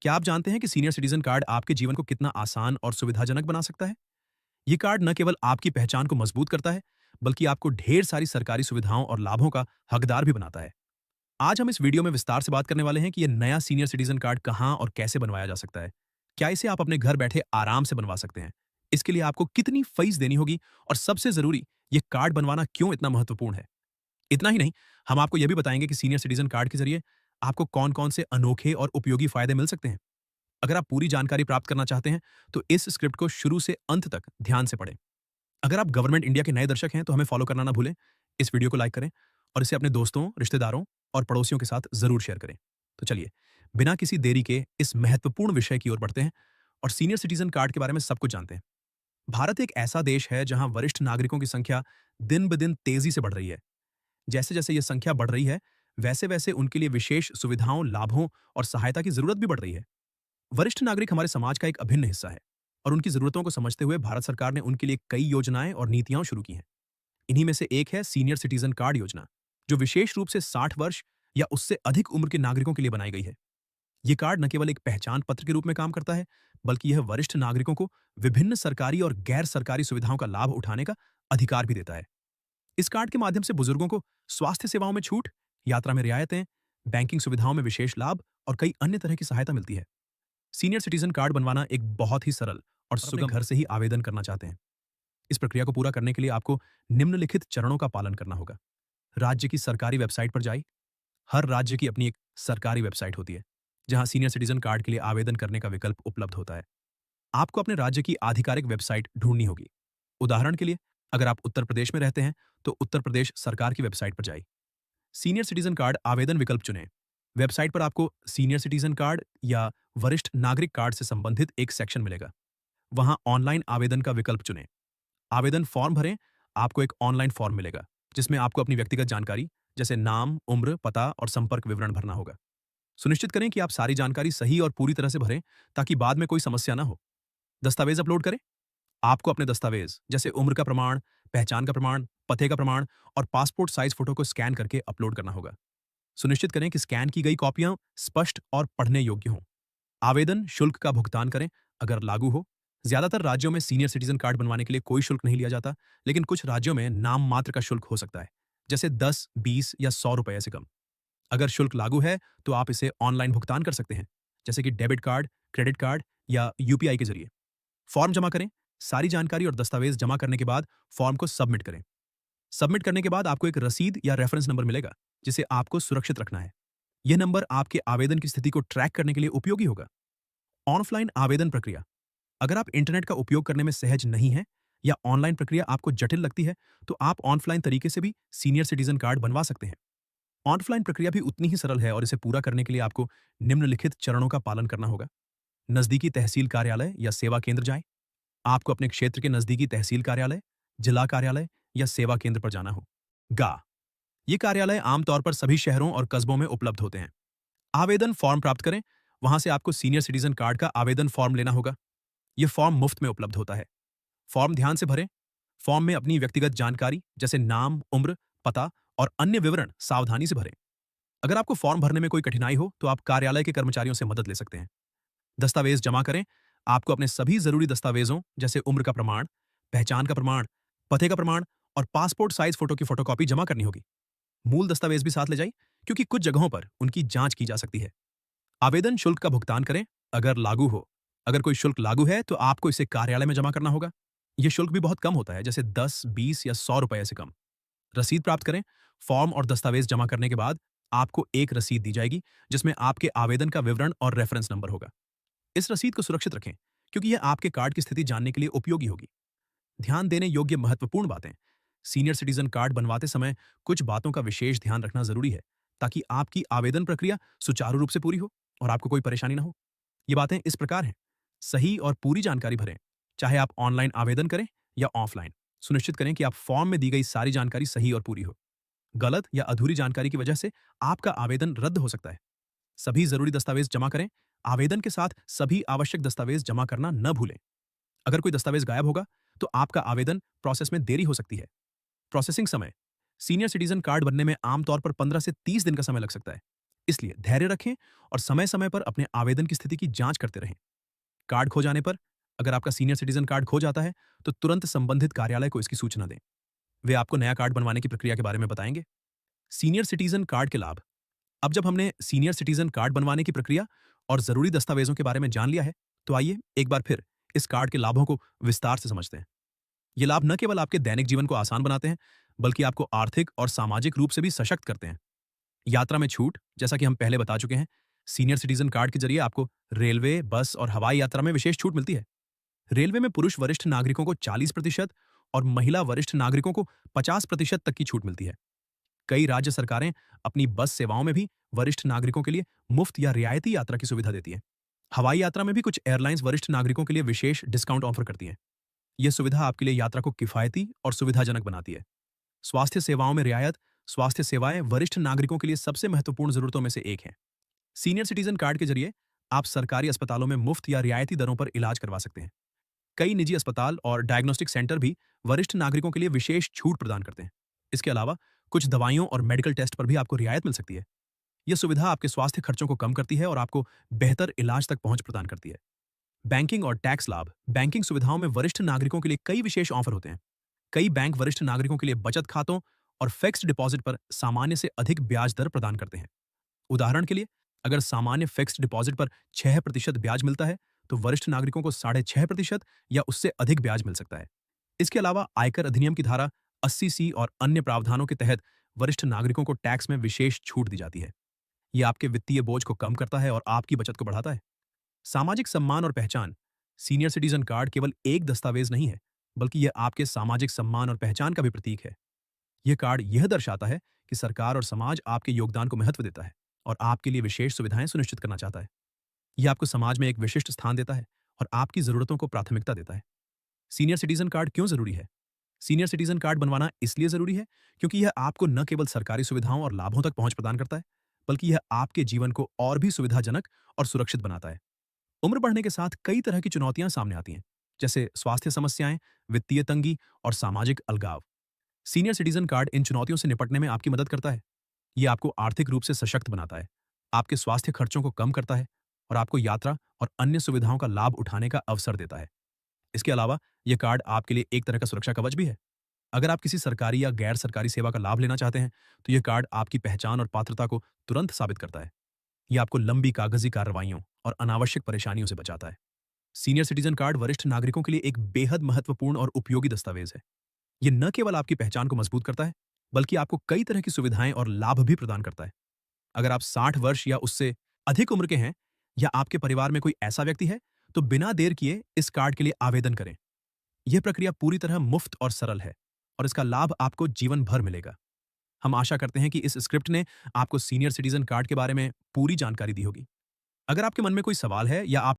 क्या आप जानते हैं कि सीनियर सिटीजन कार्ड आपके जीवन को कितना आसान और सुविधाजनक बना सकता है? ये कार्ड न केवल आपकी पहचान को मजबूत करता है, बल्कि आपको ढेर सारी सरकारी सुविधाओं और लाभों का हकदार भी बनाता है। आज हम इस वीडियो में विस्तार से बात करने वाले हैं कि ये नया सीनियर सिटीजन कार्ड कहाँ और कैसे बनवाया जा सकता है। क्या इसे आप अपने घर बैठे आराम से बनवा सकते हैं? इसके लिए आपको कितनी फीस देनी होगी और सबसे जरूरी, ये कार्ड बनवाना क्यों इतना महत्वपूर्ण है? इतना ही नहीं, हम आपको यह भी बताएंगे कि सीनियर सिटीजन कार्ड के जरिए आपको कौन-कौन से अनोखे और उपयोगी फायदे मिल सकते हैं। अगर आप पूरी जानकारी प्राप्त करना चाहते हैं, तो इस स्क्रिप्ट को शुरू से अंत तक ध्यान से पढ़ें। अगर आप गवर्नमेंट इंडिया के नए दर्शक हैं, तो हमें फॉलो करना ना भूलें। इस वीडियो को लाइक करें और इसे अपने दोस्तों, रिश्तेदारों और पड़ोसियों के साथ जरूर शेयर करें। तो चलिए, बिना किसी देरी के इस महत्वपूर्ण विषय की ओर बढ़ते हैं और सीनियर सिटीजन कार्ड के बारे में सब कुछ जानते हैं। भारत एक ऐसा देश है जहां वरिष्ठ नागरिकों की संख्या दिन ब दिन तेजी से बढ़ रही है। जैसे-जैसे ये संख्या बढ़ रही है, वैसे-वैसे उनके लिए विशेष सुविधाओं, लाभों और सहायता की जरूरत भी बढ़ रही है। वरिष्ठ नागरिक हमारे समाज का एक अभिन्न हिस्सा है और उनकी जरूरतों को समझते हुए भारत सरकार ने उनके लिए कई योजनाएं और नीतियां शुरू की हैं। इन्हीं में से एक है सीनियर सिटीजन कार्ड योजना, जो विशेष रूप से 60 वर्ष या उससे अधिक उम्र के नागरिकों के लिए बनाई गई है। ये कार्ड न केवल एक पहचान पत्र के रूप में काम करता है, बल्कि यह वरिष्ठ नागरिकों को विभिन्न सरकारी और गैर सरकारी सुविधाओं का लाभ उठाने का अधिकार भी देता है। इस कार्ड के माध्यम से बुजुर्गों को स्वास्थ्य सेवाओं में छूट, यात्रा में रियायतें, बैंकिंग सुविधाओं में विशेष लाभ और कई अन्य तरह की सहायता मिलती है। सीनियर सिटीजन कार्ड बनवाना एक बहुत ही सरल और सुगम घर से ही आवेदन करना चाहते हैं। इस प्रक्रिया को पूरा करने के लिए आपको निम्नलिखित चरणों का पालन करना होगा। राज्य की सरकारी वेबसाइट पर जाइए। हर राज्य की अपनी एक सरकारी वेबसाइट होती है, जहां सीनियर सिटीजन कार्ड के लिए आवेदन करने का विकल्प उपलब्ध होता है। आपको अपने राज्य की आधिकारिक वेबसाइट ढूंढनी होगी। उदाहरण के लिए, अगर आप उत्तर प्रदेश में रहते हैं, तो उत्तर प्रदेश सरकार की वेबसाइट पर जाइए। सीनियर सिटीजन कार्ड आवेदन विकल्प चुनें। वेबसाइट पर आपको सीनियर सिटीजन कार्ड या वरिष्ठ नागरिक कार्ड से संबंधित एक सेक्शन मिलेगा। वहां ऑनलाइन आवेदन का विकल्प चुनें। आवेदन फॉर्म भरें। आपको एक ऑनलाइन फॉर्म मिलेगा, जिसमें आपको अपनी व्यक्तिगत जानकारी जैसे नाम, उम्र, पता और संपर्क विवरण भरना होगा। सुनिश्चित करें कि आप सारी जानकारी सही और पूरी तरह से भरें, ताकि बाद में कोई समस्या ना हो। दस्तावेज अपलोड करें। आपको अपने दस्तावेज जैसे उम्र का प्रमाण, पहचान का प्रमाण, पते का प्रमाण और पासपोर्ट साइज फोटो को स्कैन करके अपलोड करना होगा। सुनिश्चित करें कि स्कैन की गई कॉपियां स्पष्ट और पढ़ने योग्य हों। आवेदन शुल्क का भुगतान करें अगर लागू हो। ज्यादातर राज्यों में सीनियर सिटीजन कार्ड बनवाने के लिए कोई शुल्क नहीं लिया जाता, लेकिन कुछ राज्यों में नाम मात्र का शुल्क हो सकता है, जैसे 10, 20 या 100 रुपए से कम। अगर शुल्क लागू है, तो आप इसे ऑनलाइन भुगतान कर सकते हैं, जैसे कि डेबिट कार्ड, क्रेडिट कार्ड या यूपीआई के जरिए। फॉर्म जमा करें। सारी जानकारी और दस्तावेज जमा करने के बाद फॉर्म को सबमिट करें। सबमिट करने के बाद आपको एक रसीद या रेफरेंस नंबर मिलेगा, जिसे आपको सुरक्षित रखना है। यह नंबर आपके आवेदन की स्थिति को ट्रैक करने के लिए उपयोगी होगा। ऑफलाइन आवेदन प्रक्रिया। अगर आप इंटरनेट का उपयोग करने में सहज नहीं हैं या ऑनलाइन प्रक्रिया आपको जटिल लगती है, तो आप ऑफलाइन तरीके से भी सीनियर सिटीजन कार्ड बनवा सकते हैं। ऑफलाइन प्रक्रिया भी उतनी ही सरल है और इसे पूरा करने के लिए आपको निम्नलिखित चरणों का पालन करना होगा। नजदीकी तहसील कार्यालय या सेवा केंद्र जाएं। आपको अपने क्षेत्र के नजदीकी तहसील कार्यालय, जिला कार्यालय या सेवा केंद्र पर जाना हो। गा ये कार्यालय आमतौर पर सभी शहरों और कस्बों में उपलब्ध होते हैं। आवेदन फॉर्म प्राप्त करें। वहां से आपको सीनियर सिटीजन कार्ड का आवेदन फॉर्म लेना होगा। यह फॉर्म मुफ्त में उपलब्ध होता है। फॉर्म ध्यान से भरें। फॉर्म में अपनी व्यक्तिगत जानकारी जैसे नाम, उम्र, पता और अन्य विवरण सावधानी से भरें। अगर आपको फॉर्म भरने में कोई कठिनाई हो, तो आप कार्यालय के कर्मचारियों से मदद ले सकते हैं। दस्तावेज जमा करें। आपको अपने सभी जरूरी दस्तावेजों जैसे उम्र का प्रमाण, पहचान का प्रमाण, पते का प्रमाण और पासपोर्ट साइज फोटो की फोटोकॉपी जमा करनी होगी। मूल दस्तावेज भी साथ ले जाइए, क्योंकि कुछ जगहों पर उनकी जांच की जा सकती है। आवेदन शुल्क का भुगतान करें अगर लागू हो। अगर कोई शुल्क लागू है, तो आपको इसे कार्यालय में जमा करना होगा। यह शुल्क भी बहुत कम होता है, जैसे 10, 20 या 100 रुपए से कम। रसीद प्राप्त करें। फॉर्म और दस्तावेज जमा करने के बाद आपको एक रसीद दी जाएगी, जिसमें आपके आवेदन का विवरण और रेफरेंस नंबर होगा। इस रसीद को सुरक्षित रखें, क्योंकि यह आपके कार्ड की स्थिति जानने के लिए उपयोगी होगी। ध्यान देने योग्य महत्वपूर्ण बातें। सीनियर सिटीजन कार्ड बनवाते समय कुछ बातों का विशेष ध्यान रखना जरूरी है, ताकि आपकी आवेदन प्रक्रिया सुचारू रूप से पूरी हो और आपको कोई परेशानी ना हो। ये बातें इस प्रकार हैं। सही और पूरी जानकारी भरें, चाहे आप ऑनलाइन आवेदन करें या ऑफलाइन। सुनिश्चित करें कि आप फॉर्म में दी गई सारी जानकारी सही और पूरी हो। गलत या अधूरी जानकारी की वजह से आपका आवेदन रद्द हो सकता है। सभी जरूरी दस्तावेज जमा करें। आवेदन के साथ सभी आवश्यक दस्तावेज जमा करना न भूलें। अगर कोई दस्तावेज गायब होगा, तो आपका आवेदन प्रोसेस में देरी हो सकती है। प्रोसेसिंग समय। सीनियर सिटीजन कार्ड बनने में आमतौर पर 15 से 30 दिन का समय लग सकता है। इसलिए धैर्य रखें और समय-समय पर अपने आवेदन की स्थिति की जांच करते रहें। कार्ड खो जाने पर अगर आपका सीनियर सिटीजन कार्ड खो जाता है, तो तुरंत संबंधित कार्यालय को इसकी सूचना दें। वे आपको नया कार्ड बनवाने की प्रक्रिया के बारे में बताएंगे। सीनियर सिटीजन कार्ड के लाभ। अब जब हमने सीनियर सिटीजन कार्ड बनवाने की प्रक्रिया और जरूरी दस्तावेजों के बारे में जान लिया है, तो आइए एक बार फिर इस कार्ड के लाभों को विस्तार से समझते हैं। ये लाभ न केवल आपके दैनिक जीवन को आसान बनाते हैं, बल्कि आपको आर्थिक और सामाजिक रूप से भी सशक्त करते हैं। यात्रा में छूट, जैसा कि हम पहले बता चुके हैं, सीनियर सिटीजन कार्ड के जरिए आपको रेलवे, बस और हवाई यात्रा में विशेष छूट मिलती है। रेलवे में पुरुष वरिष्ठ नागरिकों को 40% और महिला वरिष्ठ नागरिकों को 50% तक की छूट मिलती है। कई राज्य सरकारें अपनी बस सेवाओं में भी वरिष्ठ नागरिकों के लिए मुफ्त या रियायती यात्रा की सुविधा देती है। हवाई यात्रा में भी कुछ एयरलाइंस वरिष्ठ नागरिकों के लिए विशेष डिस्काउंट ऑफर करती हैं। यह सुविधा आपके लिए यात्रा को किफायती और सुविधाजनक बनाती है। स्वास्थ्य सेवाओं में रियायत। स्वास्थ्य सेवाएं वरिष्ठ नागरिकों के लिए सबसे महत्वपूर्ण जरूरतों में से एक है। सीनियर सिटीजन कार्ड के जरिए आप सरकारी अस्पतालों में मुफ्त या रियायती दरों पर इलाज करवा सकते हैं। कई निजी अस्पताल और डायग्नोस्टिक सेंटर भी वरिष्ठ नागरिकों के लिए विशेष छूट प्रदान करते हैं। इसके अलावा कुछ दवाइयों और मेडिकल टेस्ट पर भी आपको रियायत मिल सकती है। यह सुविधा आपके स्वास्थ्य खर्चों को कम करती है और आपको बेहतर इलाज तक पहुंच प्रदान करती है। बैंकिंग और टैक्स लाभ। बैंकिंग सुविधाओं में वरिष्ठ नागरिकों के लिए कई विशेष ऑफर होते हैं। कई बैंक वरिष्ठ नागरिकों के लिए बचत खातों और फिक्स्ड डिपॉजिट पर सामान्य से अधिक ब्याज दर प्रदान करते हैं। उदाहरण के लिए, अगर सामान्य फिक्स्ड डिपॉजिट पर 6% ब्याज मिलता है, तो वरिष्ठ नागरिकों को 6.5% या उससे अधिक ब्याज मिल सकता है। इसके अलावा आयकर अधिनियम की धारा 80C और अन्य प्रावधानों के तहत वरिष्ठ नागरिकों को टैक्स में विशेष छूट दी जाती है। यह आपके वित्तीय बोझ को कम करता है और आपकी बचत को बढ़ाता है। सामाजिक सम्मान और पहचान। सीनियर सिटीजन कार्ड केवल एक दस्तावेज नहीं है, बल्कि यह आपके सामाजिक सम्मान और पहचान का भी प्रतीक है। यह कार्ड यह दर्शाता है कि सरकार और समाज आपके योगदान को महत्व देता है और आपके लिए विशेष सुविधाएं सुनिश्चित करना चाहता है। यह आपको समाज में एक विशिष्ट स्थान देता है और आपकी जरूरतों को प्राथमिकता देता है। सीनियर सिटीजन कार्ड क्यों जरूरी है? सीनियर सिटीजन कार्ड बनवाना इसलिए जरूरी है क्योंकि यह आपको न केवल सरकारी सुविधाओं और लाभों तक पहुंच प्रदान करता है, बल्कि यह आपके जीवन को और भी सुविधाजनक और सुरक्षित बनाता है। उम्र बढ़ने के साथ कई तरह की चुनौतियां सामने आती हैं, जैसे स्वास्थ्य समस्याएं, वित्तीय तंगी और सामाजिक अलगाव। सीनियर सिटीजन कार्ड इन चुनौतियों से निपटने में आपकी मदद करता है। ये आपको आर्थिक रूप से सशक्त बनाता है, आपके स्वास्थ्य खर्चों को कम करता है और आपको यात्रा और अन्य सुविधाओं का लाभ उठाने का अवसर देता है। इसके अलावा यह कार्ड आपके लिए एक तरह का सुरक्षा कवच भी है। अगर आप किसी सरकारी या गैर सरकारी सेवा का लाभ लेना चाहते हैं, तो यह कार्ड आपकी पहचान और पात्रता को तुरंत साबित करता है। यह आपको लंबी कागजी कार्रवाइयों और अनावश्यक परेशानियों से बचाता है। सीनियर सिटीजन कार्ड वरिष्ठ नागरिकों के लिए एक बेहद महत्वपूर्ण और उपयोगी दस्तावेज है। यह न केवल आपकी पहचान को मजबूत करता है, बल्कि आपको कई तरह की सुविधाएं और लाभ भी प्रदान करता है। अगर आप 60 वर्ष या उससे अधिक उम्र के हैं या आपके परिवार में कोई ऐसा व्यक्ति है, तो बिना देर किए इस कार्ड के लिए आवेदन करें। यह प्रक्रिया पूरी तरह मुफ्त और सरल है और इसका लाभ आपको जीवन भर मिलेगा। हम आशा करते हैं कि इस स्क्रिप्ट ने आपको सीनियर सिटीजन कार्ड के बारे में पूरी जानकारी दी होगी। अगर आपके मन में कोई सवाल है या आप